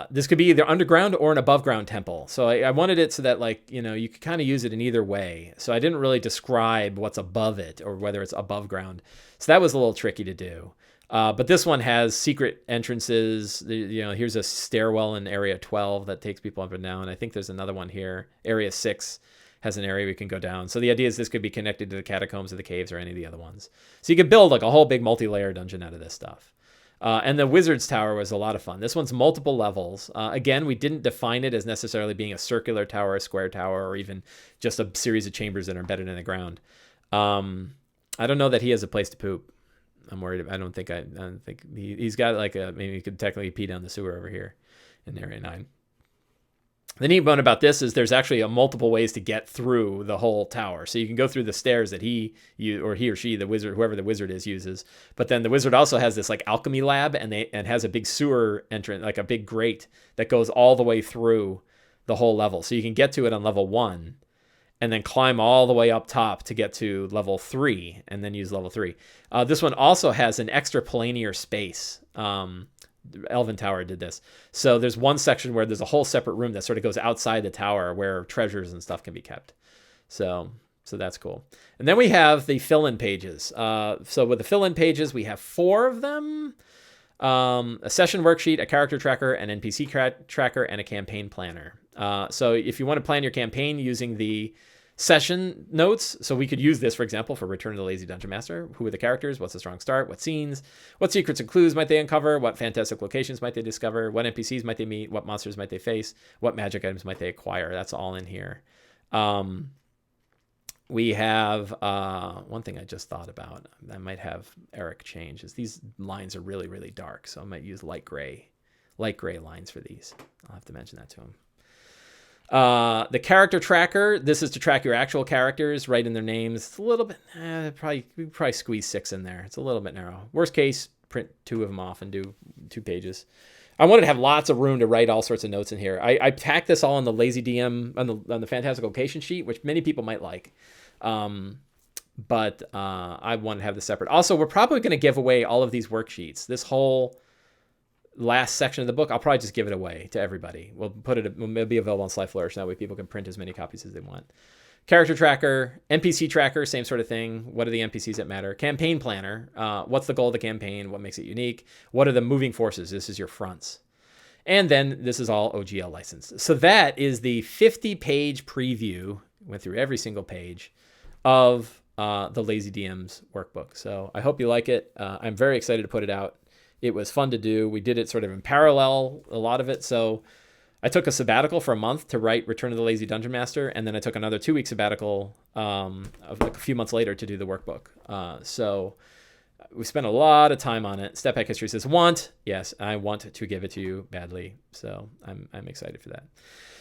this could be either underground or an above ground temple. So I wanted it so that you could kind of use it in either way. So I didn't really describe what's above it or whether it's above ground. So that was a little tricky to do. But this one has secret entrances. Here's a stairwell in area 12 that takes people up and down. I think there's another one here. Area 6 has an area we can go down. So the idea is this could be connected to the catacombs of the caves or any of the other ones. So you could build like a whole big multi-layer dungeon out of this stuff. And the Wizard's Tower was a lot of fun. This one's multiple levels. Again, we didn't define it as necessarily being a circular tower, a square tower, or even just a series of chambers that are embedded in the ground. I don't know that he has a place to poop. I'm worried. I don't think he's got maybe he could technically pee down the sewer over here in Area 9. The neat one about this is there's actually multiple ways to get through the whole tower. So you can go through the stairs that he or she, the wizard, whoever the wizard is, uses. But then the wizard also has this like alchemy lab and has a big sewer entrance, like a big grate that goes all the way through the whole level. So you can get to it on level 1 and then climb all the way up top to get to level 3 and then use level 3. This one also has an extra planar space. Elven Tower did this. So there's one section where there's a whole separate room that sort of goes outside the tower where treasures and stuff can be kept. So that's cool. And then we have the fill-in pages. So with the fill-in pages, we have 4 of them. A session worksheet, a character tracker, an NPC tracker, and a campaign planner. So if you want to plan your campaign using the session notes, so we could use this, for example, for Return of the Lazy Dungeon Master. Who are the characters? What's the strong start? What scenes? What secrets and clues might they uncover? What fantastic locations might they discover? What NPCs might they meet? What monsters might they face? What magic items might they acquire? That's all in here. We have one thing I just thought about. I might have Eric change is these lines are really, really dark, so I might use light gray lines for these. I'll have to mention that to him. The character tracker, this is to track your actual characters, write in their names. It's a little bit, we probably squeeze 6 in there. It's a little bit narrow. Worst case, print 2 of them off and do 2 pages. I wanted to have lots of room to write all sorts of notes in here. I tacked this all on the Lazy DM, on the Fantastic Location sheet, which many people might like. But I want to have this separate. Also, we're probably going to give away all of these worksheets. This whole last section of the book, I'll probably just give it away to everybody. We'll be available on Sly Flourish. That way people can print as many copies as they want. Character tracker, NPC tracker, same sort of thing. What are the NPCs that matter? Campaign planner. What's the goal of the campaign? What makes it unique? What are the moving forces? This is your fronts. And then this is all OGL licensed. So that is the 50-page preview. Went through every single page of the Lazy DM's workbook. So I hope you like it. I'm very excited to put it out. It was fun to do. We did it sort of in parallel, a lot of it. So I took a sabbatical for a month to write Return of the Lazy Dungeon Master, and then I took another 2-week sabbatical of like a few months later to do the workbook. So we spent a lot of time on it. Step Back History says, want. Yes, I want to give it to you badly. So I'm excited for that.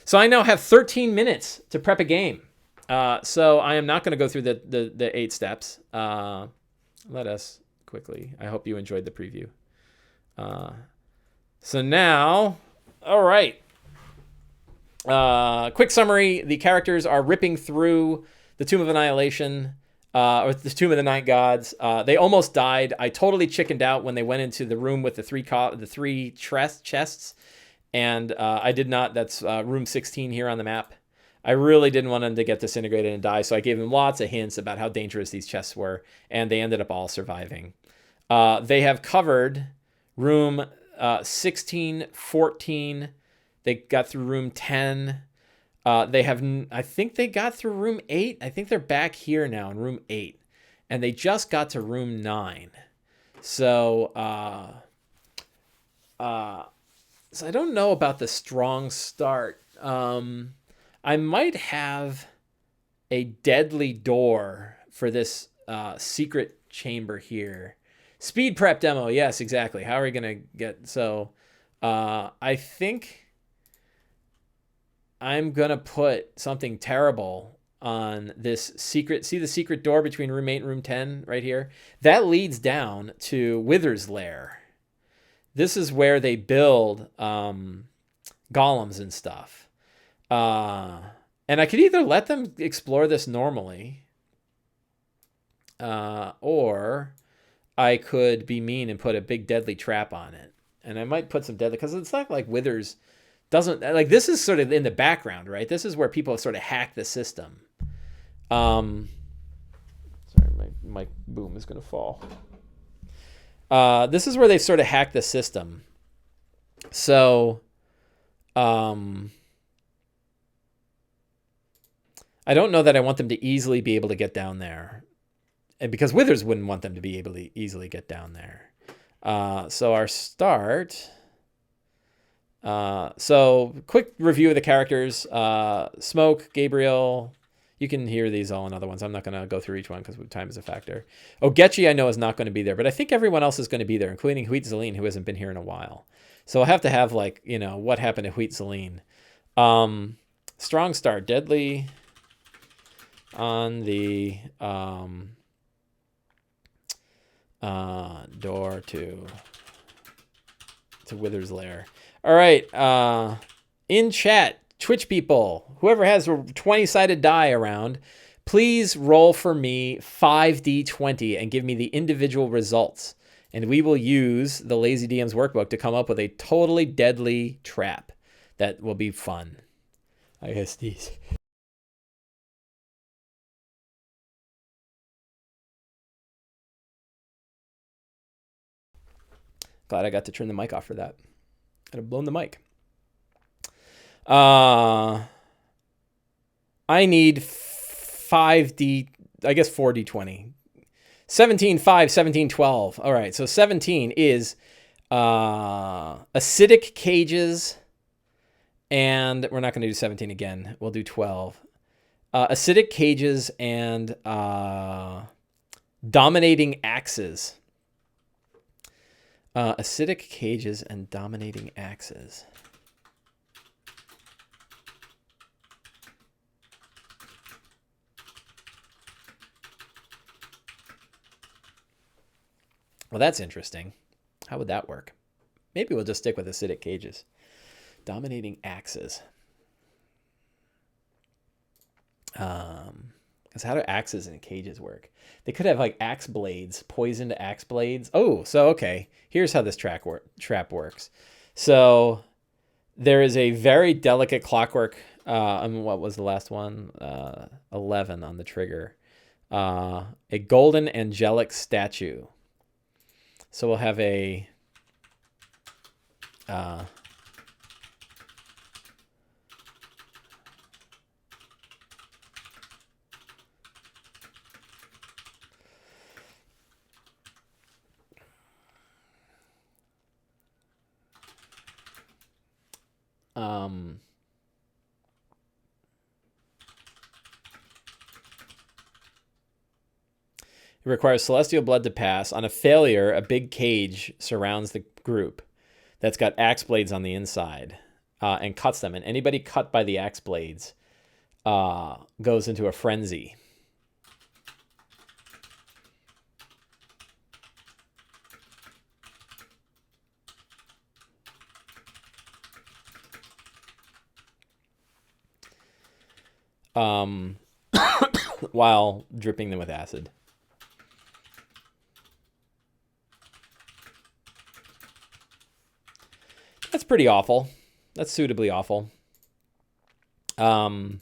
So I now have 13 minutes to prep a game. So I am not going to go through the 8 steps. Let us quickly. I hope you enjoyed the preview. So now, all right. Quick summary. The characters are ripping through the Tomb of Annihilation, or the Tomb of the Night Gods. They almost died. I totally chickened out when they went into the room with the three chests. And I did not. That's room 16 here on the map. I really didn't want them to get disintegrated and die, so I gave them lots of hints about how dangerous these chests were, and they ended up all surviving. They have covered room 16, 14. They got through room 10. I think they got through room 8. I think they're back here now in room 8, and they just got to room 9. So I don't know about the strong start. I might have a deadly door for this secret chamber here. Speed prep demo. Yes, exactly. How are we going to get... So I think I'm going to put something terrible on this secret... See the secret door between room 8 and room 10 right here? That leads down to Wither's Lair. This is where they build golems and stuff. And I could either let them explore this normally, or I could be mean and put a big deadly trap on it. And I might put some deadly, because it's not like Withers doesn't, like, this is sort of in the background, right? This is where people have sort of hacked the system. Sorry, my boom is going to fall. This is where they've sort of hacked the system. So, I don't know that I want them to easily be able to get down there, and because Withers wouldn't want them to be able to easily get down there. So our start. So quick review of the characters. Smoke, Gabriel. You can hear these all in other ones. I'm not going to go through each one because time is a factor. Ogechi I know is not going to be there, but I think everyone else is going to be there, including Huit Zeline, who hasn't been here in a while. So I'll have to have, like, you know, what happened to Huit Zeline. Strong start, deadly on the door to Wither's Lair. All right, in chat, Twitch people, whoever has a 20-sided die around, please roll for me 5d20 and give me the individual results. And we will use the Lazy DM's workbook to come up with a totally deadly trap that will be fun. I guess these. Glad I got to turn the mic off for that. I'd have blown the mic. I need 4d20. 17, 5, 17, 12. All right, so 17 is acidic cages, and we're not going to do 17 again. We'll do 12. Acidic cages and dominating axes. Acidic cages and dominating axes. Well, that's interesting. How would that work? Maybe we'll just stick with acidic cages. Dominating axes. Because how do axes and cages work? They could have like axe blades, poisoned axe blades. Oh, so okay. Here's how this trap works. So there is a very delicate clockwork And what was the last one? 11 on the trigger. A golden angelic statue. So we'll have a it requires celestial blood to pass. On a failure, a big cage surrounds the group that's got axe blades on the inside and cuts them. And anybody cut by the axe blades goes into a frenzy. While dripping them with acid. That's pretty awful. That's suitably awful. So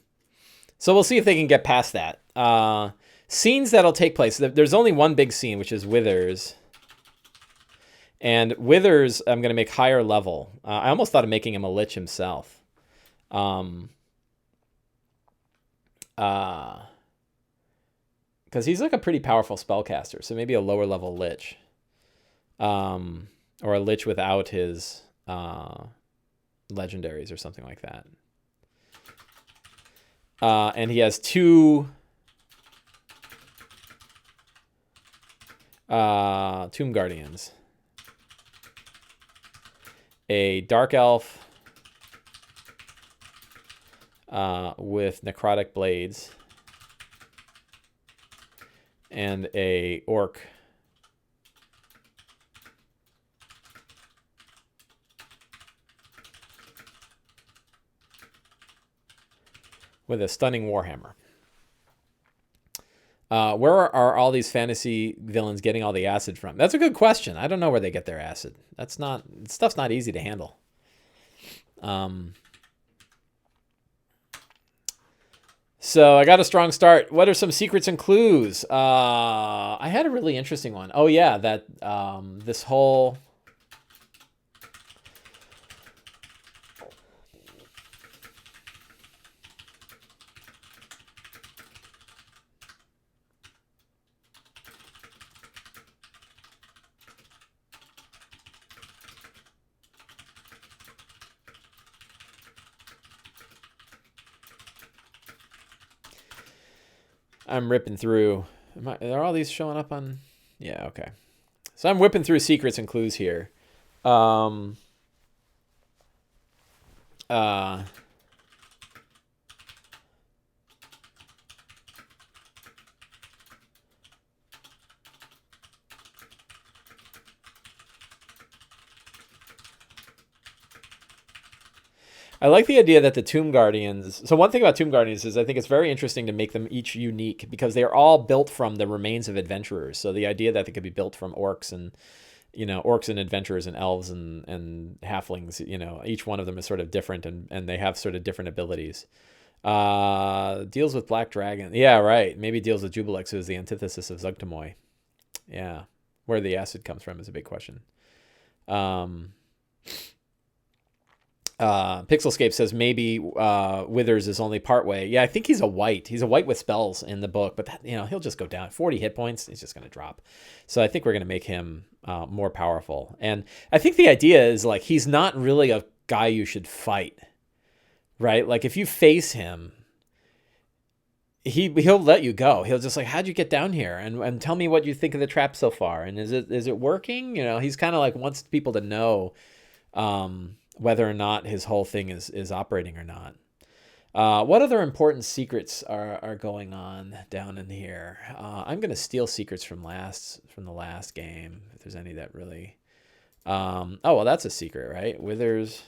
we'll see if they can get past that. Scenes that'll take place. There's only one big scene, which is Withers. And Withers, I'm going to make higher level. I almost thought of making him a lich himself. Because he's like a pretty powerful spellcaster. So maybe a lower level lich. Or a lich without his legendaries or something like that. And he has two Tomb Guardians. A Dark Elf with necrotic blades. And a Orc with a stunning warhammer. Where are all these fantasy villains getting all the acid from? That's a good question. I don't know where they get their acid. Stuff's not easy to handle. So I got a strong start. What are some secrets and clues? I had a really interesting one. Oh yeah, that this whole I'm ripping through. Are all these showing up on? Yeah, okay. So I'm whipping through secrets and clues here. I like the idea that the Tomb Guardians... So one thing about Tomb Guardians is I think it's very interesting to make them each unique because they are all built from the remains of adventurers. So the idea that they could be built from orcs and adventurers and elves and halflings, each one of them is sort of different and they have sort of different abilities. Deals with Black Dragon. Yeah, right. Maybe deals with Jubilex, who is the antithesis of Zugtamoy. Yeah. Where the acid comes from is a big question. Pixelscape says maybe Withers is only partway. Yeah, I think he's a white. He's a white with spells in the book, but he'll just go down 40 hit points. He's just going to drop. So I think we're going to make him more powerful. And I think the idea is like he's not really a guy you should fight, right? Like if you face him, he'll let you go. He'll just like, how'd you get down here? And tell me what you think of the trap so far. And is it working? He's kind of like wants people to know. Whether or not his whole thing is operating or not. What other important secrets are going on down in here? I'm going to steal secrets from the last game, if there's any that really... oh, well, that's a secret, right? Withers...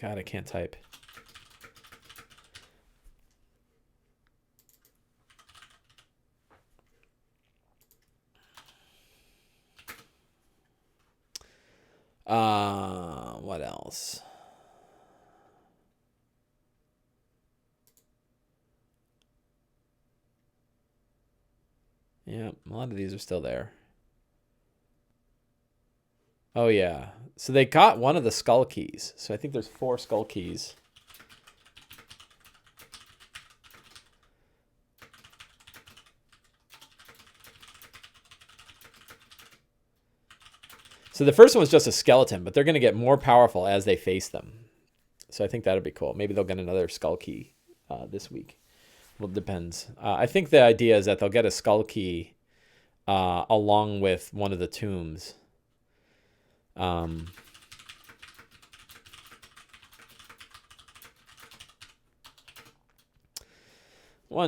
God, I can't type. What else? Yeah, a lot of these are still there. Oh, yeah. So they got one of the skull keys. So I think there's 4 skull keys. So the first one was just a skeleton, but they're going to get more powerful as they face them. So I think that'll be cool. Maybe they'll get another skull key this week. Well, it depends. I think the idea is that they'll get a skull key along with one of the tombs. 1,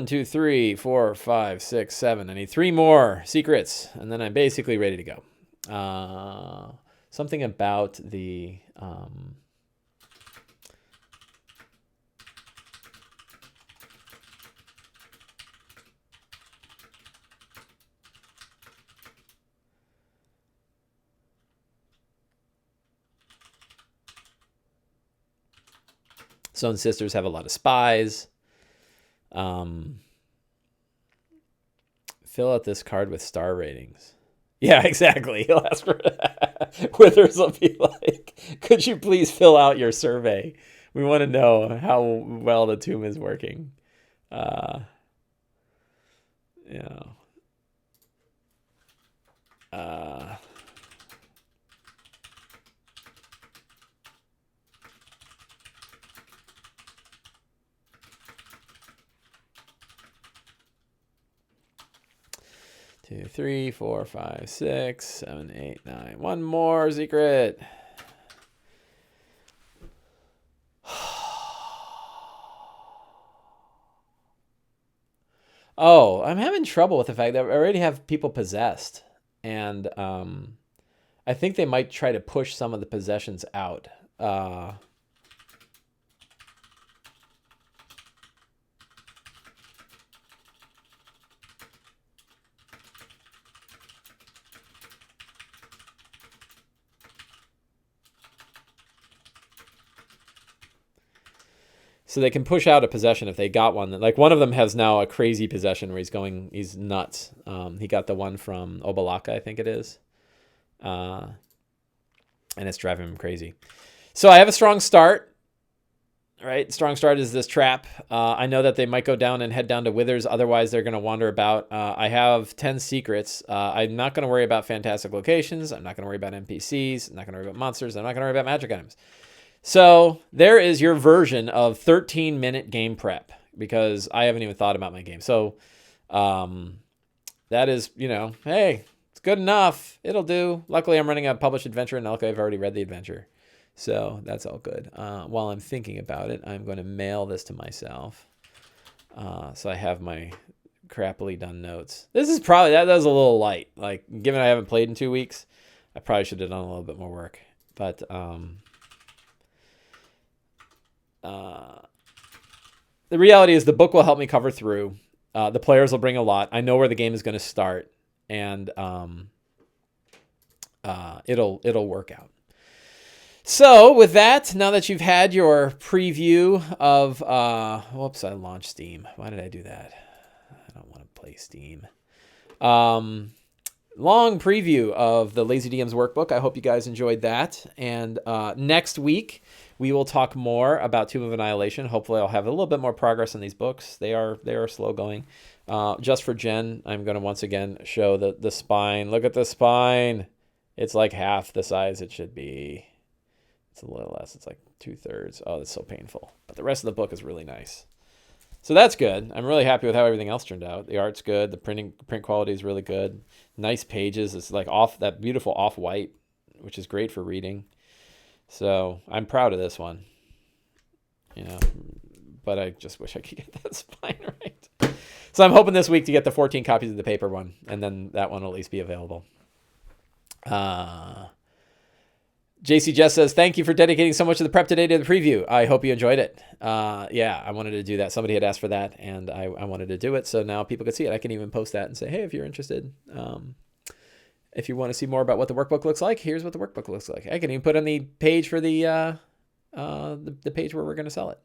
2, 3, 4, 5, 6, 7. I need 3 more secrets, and then I'm basically ready to go. Something about the Stone Sisters have a lot of spies. Fill out this card with star ratings. Yeah, exactly. He'll ask for Withers will be like, could you please fill out your survey? We want to know how well the tomb is working. Yeah. 2, 3, 4, 5, 6, 7, 8, 9. One more secret. Oh, I'm having trouble with the fact that I already have people possessed. And I think they might try to push some of the possessions out. So they can push out a possession if they got one. Like one of them has now a crazy possession where he's nuts. He got the one from Obalaka, I think it is. And it's driving him crazy. So I have a strong start. Right? Strong start is this trap. I know that they might go down and head down to Withers. Otherwise, they're going to wander about. I have 10 secrets. I'm not going to worry about fantastic locations. I'm not going to worry about NPCs. I'm not going to worry about monsters. I'm not going to worry about magic items. So there is your version of 13-minute game prep, because I haven't even thought about my game. So that is, hey, it's good enough. It'll do. Luckily, I'm running a published adventure, and luckily I've already read the adventure. So that's all good. While I'm thinking about it, I'm going to mail this to myself. So I have my crappily done notes. This is probably, that was a little light. Like, given I haven't played in 2 weeks, I probably should have done a little bit more work. But the reality is the book will help me cover through. The players will bring a lot. I know where the game is going to start, and it'll work out. So with that, now that you've had your preview of, whoops, I launched Steam. Why did I do that? I don't want to play Steam. Long preview of the Lazy DM's workbook. I hope you guys enjoyed that. And next week, we will talk more about Tomb of Annihilation. Hopefully, I'll have a little bit more progress on these books. They are slow going. Just for Jen, I'm going to once again show the spine. Look at the spine. It's like half the size it should be. It's a little less. It's like 2/3. Oh, that's so painful. But the rest of the book is really nice. So that's good. I'm really happy with how everything else turned out. The art's good. The print quality is really good. Nice pages. It's like that beautiful off-white, which is great for reading. So I'm proud of this one. But I just wish I could get that spine right. So I'm hoping this week to get the 14 copies of the paper one, and then that one will at least be available. JC Jess says, thank you for dedicating so much of the prep today to the preview. I hope you enjoyed it. Yeah, I wanted to do that. Somebody had asked for that, and I wanted to do it, so now people can see it. I can even post that and say, hey, if you're interested, if you want to see more about what the workbook looks like, here's what the workbook looks like. I can even put on the page for the page where we're going to sell it.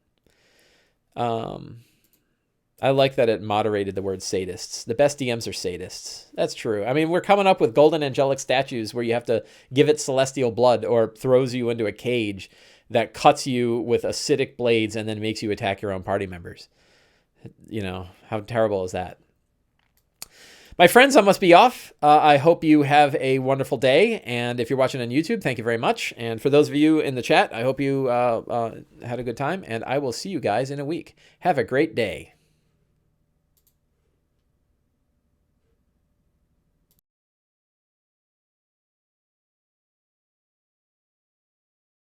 I like that it moderated the word sadists. The best DMs are sadists. That's true. I mean, we're coming up with golden angelic statues where you have to give it celestial blood or throws you into a cage that cuts you with acidic blades and then makes you attack your own party members. You know, how terrible is that? My friends, I must be off. I hope you have a wonderful day. And if you're watching on YouTube, thank you very much. And for those of you in the chat, I hope you had a good time. And I will see you guys in a week. Have a great day.